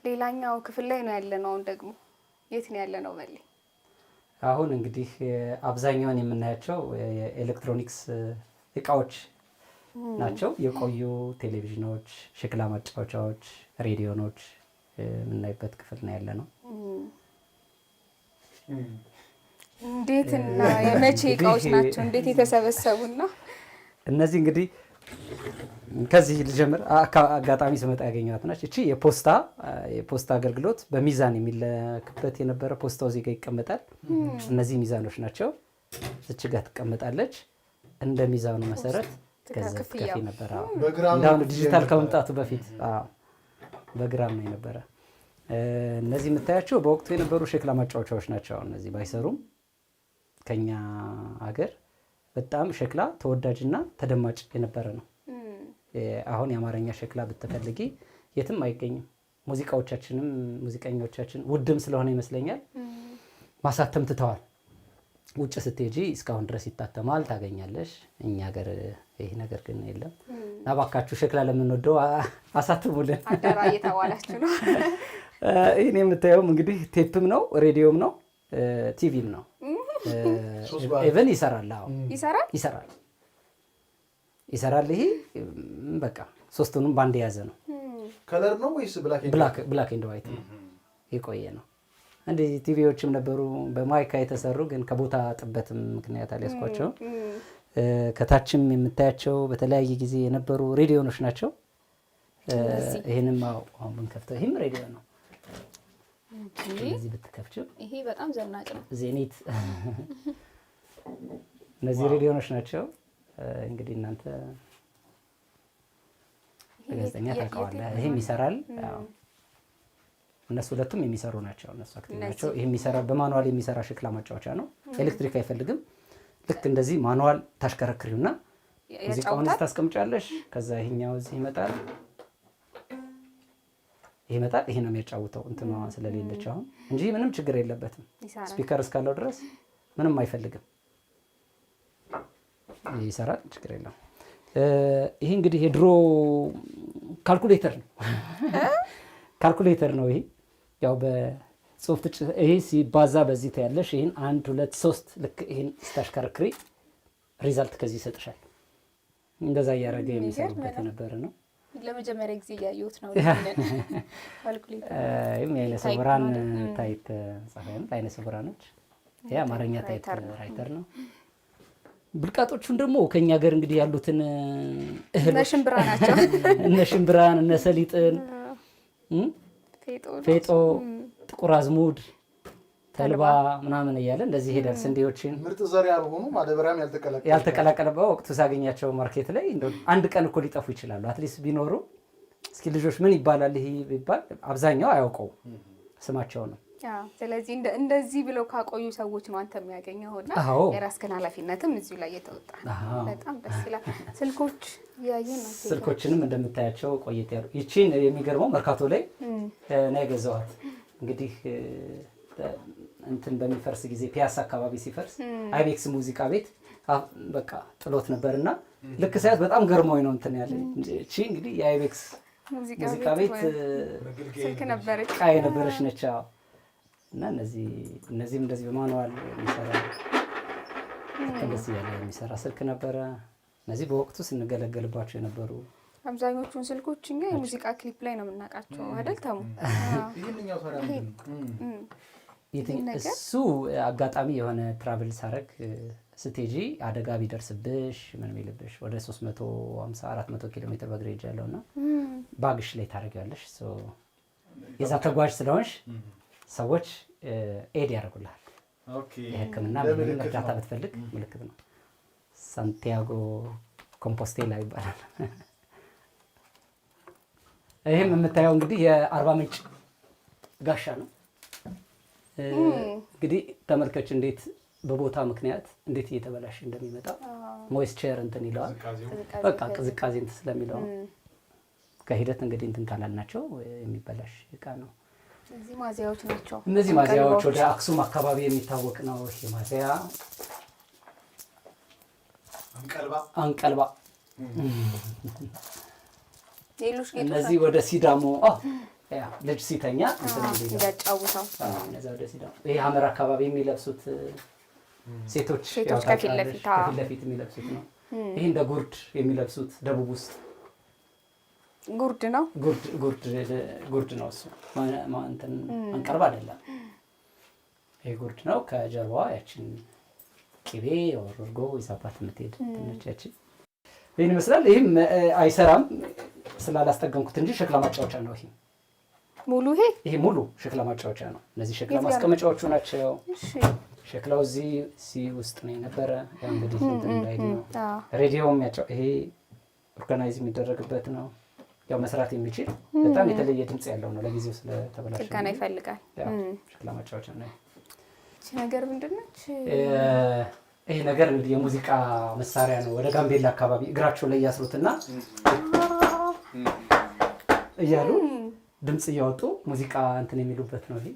ሌላኛው ክፍል ላይ ነው ያለነው። አሁን ደግሞ የት ነው ያለነው በሌ? አሁን እንግዲህ አብዛኛውን የምናያቸው የኤሌክትሮኒክስ እቃዎች ናቸው። የቆዩ ቴሌቪዥኖች፣ ሸክላ ማጫወቻዎች፣ ሬዲዮኖች የምናይበት ክፍል ነው ያለነው። እንዴት እና የመቼ እቃዎች ናቸው? እንዴት የተሰበሰቡና? እነዚህ እንግዲህ ከዚህ ልጀምር። አጋጣሚ ስመጣ ያገኘኋት ናች። እቺ የፖስታ አገልግሎት በሚዛን የሚለክበት የነበረ ፖስታው እዚህ ጋር ይቀመጣል። እነዚህ ሚዛኖች ናቸው። እች ጋር ትቀመጣለች። እንደ ሚዛኑ መሰረት ገንዘብ ከፊ ነበረ። እንዳሁን ዲጂታል ከመምጣቱ በፊት በግራም ነው የነበረ። እነዚህ የምታያቸው በወቅቱ የነበሩ ሸክላ ማጫወቻዎች ናቸው። እነዚህ ባይሰሩም ከኛ ሀገር በጣም ሸክላ ተወዳጅና ተደማጭ የነበረ ነው። አሁን የአማርኛ ሸክላ ብትፈልጊ የትም አይገኝም። ሙዚቃዎቻችንም ሙዚቀኞቻችን ውድም ስለሆነ ይመስለኛል ማሳተም ትተዋል። ውጭ ስትሄጂ እስካሁን ድረስ ይታተማል፣ ታገኛለሽ። እኛ ሀገር ይሄ ነገር ግን የለም። እና እባካችሁ ሸክላ ለምንወደው አሳትሙልን። አደራ እየተባላችሁ ነው። ይህን የምታየውም እንግዲህ ቴፕም ነው፣ ሬዲዮም ነው፣ ቲቪም ነው። ኢቨን ይሰራል። ይሰራል። ይሄ በቃ ሶስቱንም ባንድ የያዘ ነው። ከለር ነው ወይስ ብላክ ኤንድ ዋይት ነው? የቆየ ነው። እንዲህ ቲቪዎችም ነበሩ በማይካ የተሰሩ ግን ከቦታ ጥበትም ምክንያት አልያዝኳቸውም። ከታችም የምታያቸው በተለያየ ጊዜ የነበሩ ሬዲዮኖች ናቸው። ይህንም አሁን ብንከፍተው ይህም ሬዲዮ ነው። እዚህ ብትከፍችው ይሄ በጣም ዘናጭ ነው። ዜኒት እነዚህ ሬዲዮኖች ናቸው። እንግዲህ እናንተ ጋዜጠኛ ታውቀዋለህ። ይሄም ይሰራል። እነሱ ሁለቱም የሚሰሩ ናቸው። እነሱ አክቲቭ ናቸው። ይሄ የሚሰራ በማኑዋል የሚሰራ ሸክላ ማጫወቻ ነው። ኤሌክትሪክ አይፈልግም። ልክ እንደዚህ ማኑዋል ታሽከረክሪውና ሙዚቃውን እዚህ ታስቀምጫለሽ። ከዛ ይሄኛው እዚህ ይመጣል። ይሄ ነው የሚያጫውተው እንትኗ ስለሌለች አሁን እንጂ ምንም ችግር የለበትም። ስፒከር እስካለው ድረስ ምንም አይፈልግም። ይሰራል፣ ችግር የለም። ይሄ እንግዲህ የድሮ ካልኩሌተር ነው። ይሄ ያው በጽሁፍ ይሄ ሲባዛ በዚህ ታያለሽ። ይሄን 1 2 3 ልክ ይሄን ስታሽከረክሪ ሪዛልት ከዚህ ይሰጥሻል። እንደዛ እያደረገ የሚሰሩበት የነበረ ነው። ለመጀመሪያ ጊዜ ያዩት ነው ካልኩሌተር። የአይነ ስውራን ታይፕ ጻፈን አይነ ስውራኖች ያ አማርኛ ታይፕ ራይተር ነው። ብልቃጦቹን ደግሞ ከኛ ሀገር እንግዲህ ያሉትን እህሎች ሽምብራ ናቸው። እነ ሽምብራን እነ ሰሊጥን ፌጦ፣ ጥቁር አዝሙድ፣ ተልባ ምናምን እያለ እንደዚህ ሄዳል። ስንዴዎችን ምርጥ ዘር ያልሆኑ ማዳበሪያም ያልተቀላቀለበት ወቅቱ ሳገኛቸው ማርኬት ላይ አንድ ቀን እኮ ሊጠፉ ይችላሉ። አትሊስት ቢኖሩ እስኪ ልጆች ምን ይባላል ይሄ ቢባል አብዛኛው አያውቀው ስማቸው ነው። ስለዚህ እንደዚህ ብለው ካቆዩ ሰዎች ነው አንተ የሚያገኘውና የራስህን ኃላፊነትም እዚሁ ላይ የተወጣ በጣም ደስ ይላል። ስልኮች ያየን ነው። ስልኮችንም እንደምታያቸው ቆየት ያሉ ይቺን የሚገርመው መርካቶ ላይ ነው የገዛኋት። እንግዲህ እንትን በሚፈርስ ጊዜ ፒያሳ አካባቢ ሲፈርስ አይቤክስ ሙዚቃ ቤት በቃ ጥሎት ነበርና ልክ ሳያት በጣም ገርሞኝ ነው እንትን ያለ እቺ እንግዲህ የአይቤክስ ሙዚቃ ቤት ስልክ ነበረች ነበረች ነች። እና እነዚህም እንደዚህ በማኑዋል የሚሰራ እንደዚህ ያለ የሚሰራ ስልክ ነበረ። እነዚህ በወቅቱ ስንገለገልባቸው የነበሩ አብዛኞቹን ስልኮች እኛ የሙዚቃ ክሊፕ ላይ ነው የምናውቃቸው አይደል? ተሙ እሱ አጋጣሚ የሆነ ትራቭል ሳረግ ስትሄጂ አደጋ ቢደርስብሽ ምን ቢልብሽ ወደ 350-400 ኪሎ ሜትር በእግሬ ሄጃለሁና ባግሽ ላይ ታደርጊያለሽ። የዛ ተጓዥ ስለሆንሽ ሰዎች ኤድ ያደርጉልሃል። የሕክምና እርዳታ ብትፈልግ ምልክት ነው። ሳንቲያጎ ኮምፖስቴላ ይባላል። ይህም የምታየው እንግዲህ የአርባ ምንጭ ጋሻ ነው። እንግዲህ ተመልከች እንዴት በቦታ ምክንያት እንዴት እየተበላሽ እንደሚመጣ ሞይስቸር እንትን ይለዋል። በቃ ቅዝቃዜ እንትን ስለሚለው ከሂደት እንግዲህ እንትን ካላልናቸው የሚበላሽ እቃ ነው። እነዚህ ማዚያዎች ናቸው። እነዚህ ማዚያዎች ወደ አክሱም አካባቢ የሚታወቅ ነው። ይሄ ማዚያ አንቀልባ። እነዚህ ወደ ሲዳሞ ልጅ ሲተኛ ያጫውታው እነዛ ወደ ሲዳ ይሄ ሐመር አካባቢ የሚለብሱት ሴቶች ከፊት ለፊት የሚለብሱት ነው። ይሄ እንደ ጉርድ የሚለብሱት ደቡብ ውስጥ ጉርድ ነው። ጉርድ ነው እሱ እንትን አንቀርብ አይደለም። ይሄ ጉርድ ነው። ከጀርባዋ ያችን ቅቤ ወርጎ ይዛባት የምትሄድ ትንሽ ያችን ይህን ይመስላል። ይህም አይሰራም ስላላስጠገምኩት እንጂ ሸክላ ማጫወቻ ነው። ይሄ ሙሉ ሸክላ ማጫወቻ ነው። እነዚህ ሸክላ ማስቀመጫዎቹ ናቸው። ሸክላው እዚህ ውስጥ ነው የነበረ። ያው እንግዲህ እንትን ላይ ነው። ሬዲዮም ይሄ ኦርጋናይዝ የሚደረግበት ነው። ያው መስራት የሚችል በጣም የተለየ ድምጽ ያለው ነው። ለጊዜው ስለተበላሸ ጥገና ይፈልጋል። ሸክላ ማጫወቻ ነው። እቺ ነገር ምንድነች? ይሄ ነገር እንግዲህ የሙዚቃ መሳሪያ ነው። ወደ ጋምቤላ አካባቢ እግራቸው ላይ ያስሩትና እያሉ ድምጽ እያወጡ ሙዚቃ እንትን የሚሉበት ነው። ይሄ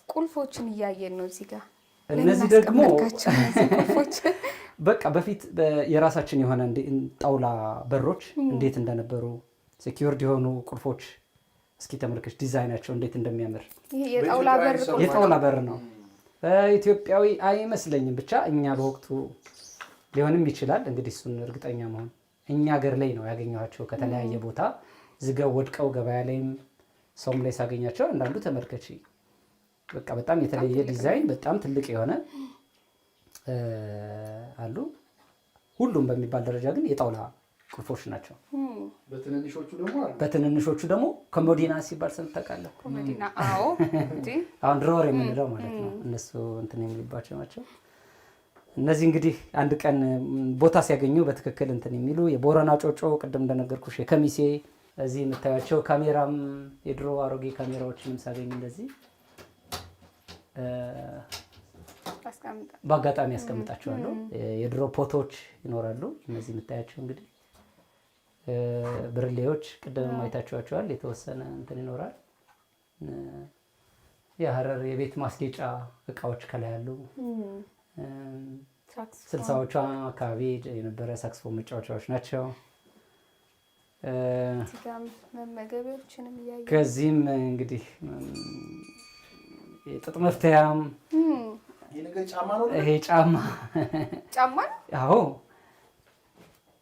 ቁልፎችን እያየን ነው እዚህ ጋር። እነዚህ ደግሞ በቃ በፊት የራሳችን የሆነ ጣውላ በሮች እንዴት እንደነበሩ ሴኪዩርድ የሆኑ ቁልፎች እስኪ ተመልከች፣ ዲዛይናቸው እንዴት እንደሚያምር። ይሄ የጣውላ በር ነው። ኢትዮጵያዊ አይመስለኝም፣ ብቻ እኛ በወቅቱ ሊሆንም ይችላል እንግዲህ እሱን እርግጠኛ መሆን። እኛ ሀገር ላይ ነው ያገኘኋቸው ከተለያየ ቦታ ዝገው ወድቀው ገበያ ላይም ሰውም ላይ ሳገኛቸው አንዳንዱ ተመልከች፣ በቃ በጣም የተለየ ዲዛይን በጣም ትልቅ የሆነ አሉ። ሁሉም በሚባል ደረጃ ግን የጣውላ ቁልፎች ናቸው። በትንንሾቹ ደግሞ ኮሞዲና ሲባል ሰምተህ ታውቃለህ? ኮሞዲና አዎ፣ እንዴ አሁን ድሮወር የምንለው ማለት ነው። እነሱ እንትን የሚባቸው ናቸው። እነዚህ እንግዲህ አንድ ቀን ቦታ ሲያገኙ በትክክል እንትን የሚሉ የቦረና ጮጮ፣ ቅድም እንደነገርኩሽ የከሚሴ እዚህ የምታያቸው ካሜራም የድሮ አሮጌ ካሜራዎችንም ሳገኝ እንደዚህ በአጋጣሚ ያስቀምጣቸዋለሁ። የድሮ ፎቶዎች ይኖራሉ። እነዚህ የምታያቸው እንግዲህ ብርሌዎች ቅድም አይታችኋቸዋል። የተወሰነ እንትን ይኖራል። የሀረር የቤት ማስጌጫ እቃዎች ከላይ ያሉ 60ዎቹ አካባቢ የነበረ ሳክስፎን መጫወቻዎች ናቸው። ከዚህም እንግዲህ የጥጥ መፍተያም ይሄ ጫማ አዎ፣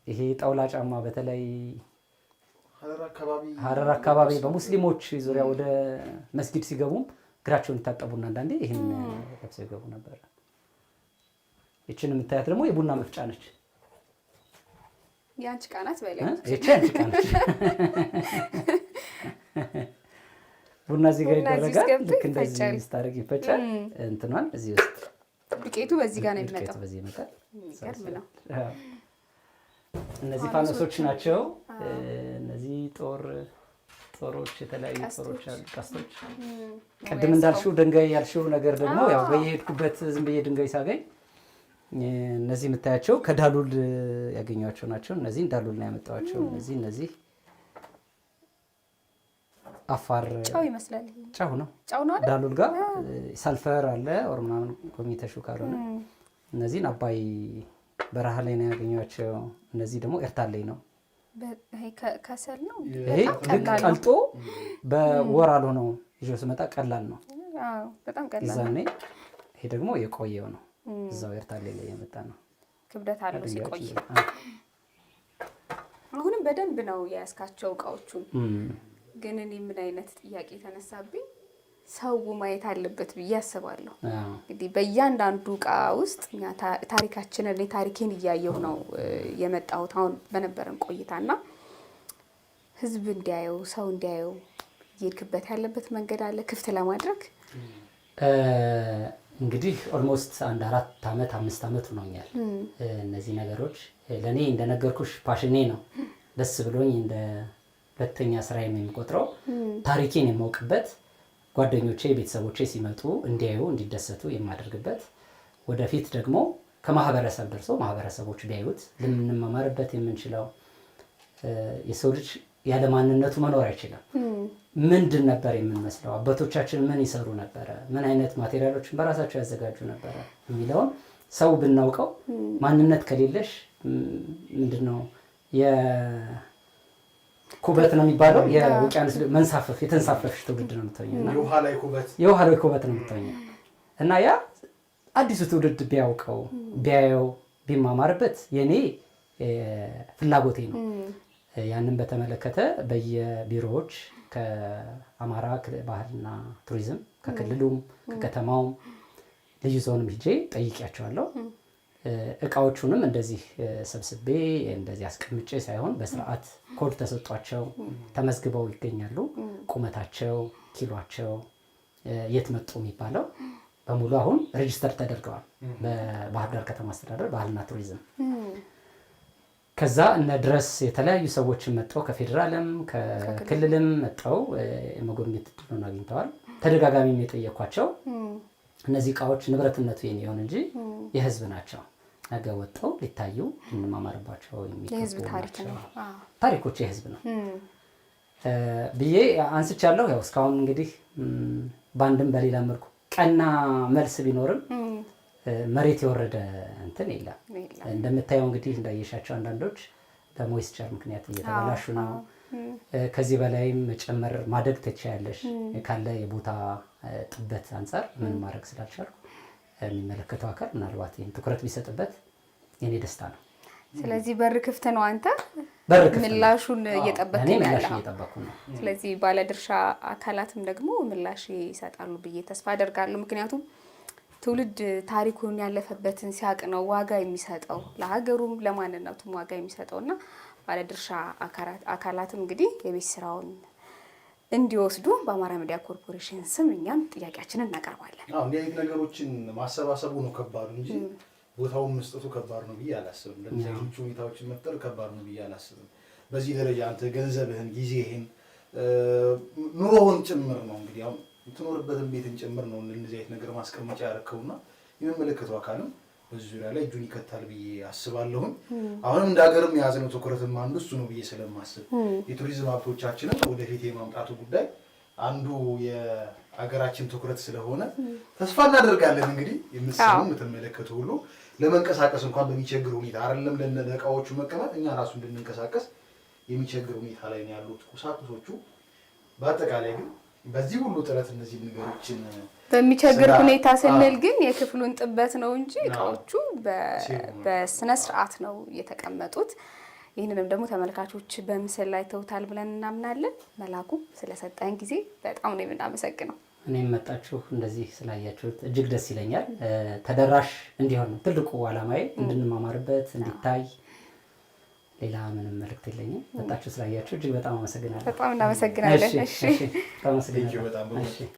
ይሄ ጣውላ ጫማ በተለይ ሀረር አካባቢ በሙስሊሞች ዙሪያ ወደ መስጊድ ሲገቡም እግራቸውን ይታጠቡና አንዳንዴ ይህን ለብሰው ይገቡ ነበር። ይችን የምታያት ደግሞ የቡና መፍጫ ነች። ያንቺ ቃናት በላይ እቺ ያንቺ ቃናት ቡና እዚህ ጋር ይደረጋል። ልክ እንደዚህ ስታደርግ ይፈጫል። እንትኗን እዚህ ውስጥ ዱቄቱ በዚህ ጋር ነው የሚመጣው። በዚህ ይመጣል። ይገርም ነው። እነዚህ ፋኖሶች ናቸው። እነዚህ ጦሮች፣ የተለያዩ ጦሮች አሉ፣ ቀስቶች። ቅድም እንዳልሽው ድንጋይ ያልሽው ነገር ደግሞ ያው በየሄድኩበት ዝም ብዬ ድንጋይ ሳገኝ እነዚህ የምታያቸው ከዳሉል ያገኟቸው ናቸው። እነዚህ ዳሉል ነው ያመጣኋቸው። እነዚህ አፋር ጫው ይመስላል። ጫው ነው አይደል? ዳሉል ጋር ሰልፈር አለ ኦር ምናምን ኮሚቴሹ ካልሆነ እነዚህን አባይ በረሃ ላይ ነው ያገኟቸው። እነዚህ ደግሞ ኤርታሌ ነው። ከሰል ነው። ይሄ ቀልጦ በወር አልሆነው ይዞ ስመጣ ቀላል ነው። አዎ በጣም ቀላል ነው። ይዛኔ ይሄ ደግሞ የቆየው ነው። እዛው ኤርታሌ ላይ የመጣ ነው። ክብደት አለው ሲቆይ። አሁንም በደንብ ነው የያዝካቸው እቃዎቹን። ግን እኔ ምን አይነት ጥያቄ ተነሳብኝ፣ ሰው ማየት አለበት ብዬ አስባለሁ። እንግዲህ በእያንዳንዱ እቃ ውስጥ እኛ ታሪኬን እያየሁ ነው የመጣሁት አሁን በነበረን ቆይታና ህዝብ እንዲያየው ሰው እንዲያየው እየሄድክበት ያለበት መንገድ አለ ክፍት ለማድረግ? እንግዲህ ኦልሞስት አንድ 4 ዓመት 5 ዓመት ሆኖኛል። እነዚህ ነገሮች ለእኔ እንደነገርኩሽ ፓሽኔ ነው። ደስ ብሎኝ እንደ ሁለተኛ ስራ የሚቆጥረው ታሪኬን የማውቅበት፣ ጓደኞቼ ቤተሰቦቼ ሲመጡ እንዲያዩ እንዲደሰቱ የማደርግበት፣ ወደፊት ደግሞ ከማህበረሰብ ደርሶ ማህበረሰቦች ቢያዩት ልንማማርበት የምንችለው። የሰው ልጅ ያለ ማንነቱ መኖር አይችልም። ምንድን ነበር የምንመስለው? አባቶቻችን ምን ይሰሩ ነበረ? ምን አይነት ማቴሪያሎችን በራሳቸው ያዘጋጁ ነበረ የሚለውን ሰው ብናውቀው፣ ማንነት ከሌለሽ ምንድነው ኩበት ነው የሚባለው። የውቅያኖስ መንሳፈፍ የተንሳፈፍሽ ትውልድ ነው የምትሆኚው። የውሃ ላይ ኩበት ነው የምትሆኚው እና ያ አዲሱ ትውልድ ቢያውቀው ቢያየው ቢማማርበት የኔ ፍላጎቴ ነው። ያንን በተመለከተ በየቢሮዎች ከአማራ ባህልና ቱሪዝም ከክልሉም ከከተማውም ልዩ ዞንም ሄጄ ጠይቂያቸዋለሁ። እቃዎቹንም እንደዚህ ሰብስቤ እንደዚህ አስቀምጬ ሳይሆን በስርዓት ኮድ ተሰጧቸው ተመዝግበው ይገኛሉ። ቁመታቸው፣ ኪሏቸው፣ የት መጡ የሚባለው በሙሉ አሁን ሬጂስተር ተደርገዋል በባህር ዳር ከተማ አስተዳደር ባህልና ቱሪዝም። ከዛ እነ ድረስ የተለያዩ ሰዎችን መጠው ከፌዴራልም ከክልልም መጠው የመጎብኘት እድሉን አግኝተዋል። ተደጋጋሚም የጠየኳቸው እነዚህ እቃዎች ንብረትነቱ የኔ ይሁን እንጂ የህዝብ ናቸው፣ ነገ ወጥተው ሊታዩ እንማማርባቸው የሚገቡ ታሪኮች የህዝብ ነው ብዬ አንስቻለሁ። ያው እስካሁን እንግዲህ በአንድም በሌላ መልኩ ቀና መልስ ቢኖርም መሬት የወረደ እንትን የለም። እንደምታየው እንግዲህ እንዳየሻቸው አንዳንዶች በሞይስቸር ምክንያት እየተበላሹ ነው። ከዚህ በላይም መጨመር ማደግ ትችያለሽ ካለ የቦታ ጥበት አንጻር ምን ማድረግ ስላልቻልኩ የሚመለከተው አካል ምናልባት ይህን ትኩረት ቢሰጥበት የኔ ደስታ ነው። ስለዚህ በር ክፍት ነው። አንተ ምላሹን እየጠበቅክ ነው። ስለዚህ ባለድርሻ አካላትም ደግሞ ምላሽ ይሰጣሉ ብዬ ተስፋ አደርጋለሁ። ምክንያቱም ትውልድ ታሪኩን ያለፈበትን ሲያቅ ነው ዋጋ የሚሰጠው ለሀገሩም ለማንነቱም ዋጋ የሚሰጠውና ባለድርሻ አካላትም እንግዲህ የቤት ስራውን እንዲወስዱ በአማራ ሚዲያ ኮርፖሬሽን ስም እኛም ጥያቄያችንን እናቀርባለን። እንዲህ አይነት ነገሮችን ማሰባሰቡ ነው ከባዱ እንጂ ቦታውን መስጠቱ ከባድ ነው ብዬ አላስብም። ለምሳሌ ሁኔታዎችን መፍጠር ከባድ ነው ብዬ አላስብም። በዚህ ደረጃ አንተ ገንዘብህን፣ ጊዜህን፣ ኑሮውን ጭምር ነው እንግዲህ አሁን የምትኖርበትን ቤትን ጭምር ነው እንደዚህ አይነት ነገር ማስቀመጫ ያደረከውና የሚመለከተው አካልም በዚህ ዙሪያ ላይ እጁን ይከታል ብዬ አስባለሁኝ። አሁንም እንደ ሀገርም የያዝነው ትኩረትም አንዱ እሱ ነው ብዬ ስለማስብ የቱሪዝም ሀብቶቻችንን ወደፊት የማምጣቱ ጉዳይ አንዱ የሀገራችን ትኩረት ስለሆነ ተስፋ እናደርጋለን። እንግዲህ የምትሰሙ የምትመለከቱ ሁሉ ለመንቀሳቀስ እንኳን በሚቸግር ሁኔታ አይደለም ለእቃዎቹ መቀመጥ እኛ ራሱ እንድንንቀሳቀስ የሚቸግር ሁኔታ ላይ ነው ያሉት ቁሳቁሶቹ። በአጠቃላይ ግን በዚህ ሁሉ ጥረት እነዚህ ነገሮችን በሚቸግር ሁኔታ ስንል ግን የክፍሉን ጥበት ነው እንጂ እቃዎቹ በስነ ስርዓት ነው የተቀመጡት። ይህንንም ደግሞ ተመልካቾች በምስል ላይ ተውታል ብለን እናምናለን። መላኩ ስለሰጠን ጊዜ በጣም ነው የምናመሰግነው። እኔም መጣችሁ እንደዚህ ስላያችሁት እጅግ ደስ ይለኛል። ተደራሽ እንዲሆን ትልቁ ዓላማዬ እንድንማማርበት እንዲታይ፣ ሌላ ምንም መልእክት የለኝም። መጣችሁ ስላያችሁ እጅግ በጣም አመሰግናለሁ። በጣም እናመሰግናለን። እሺ፣ በጣም አመሰግናለሁ።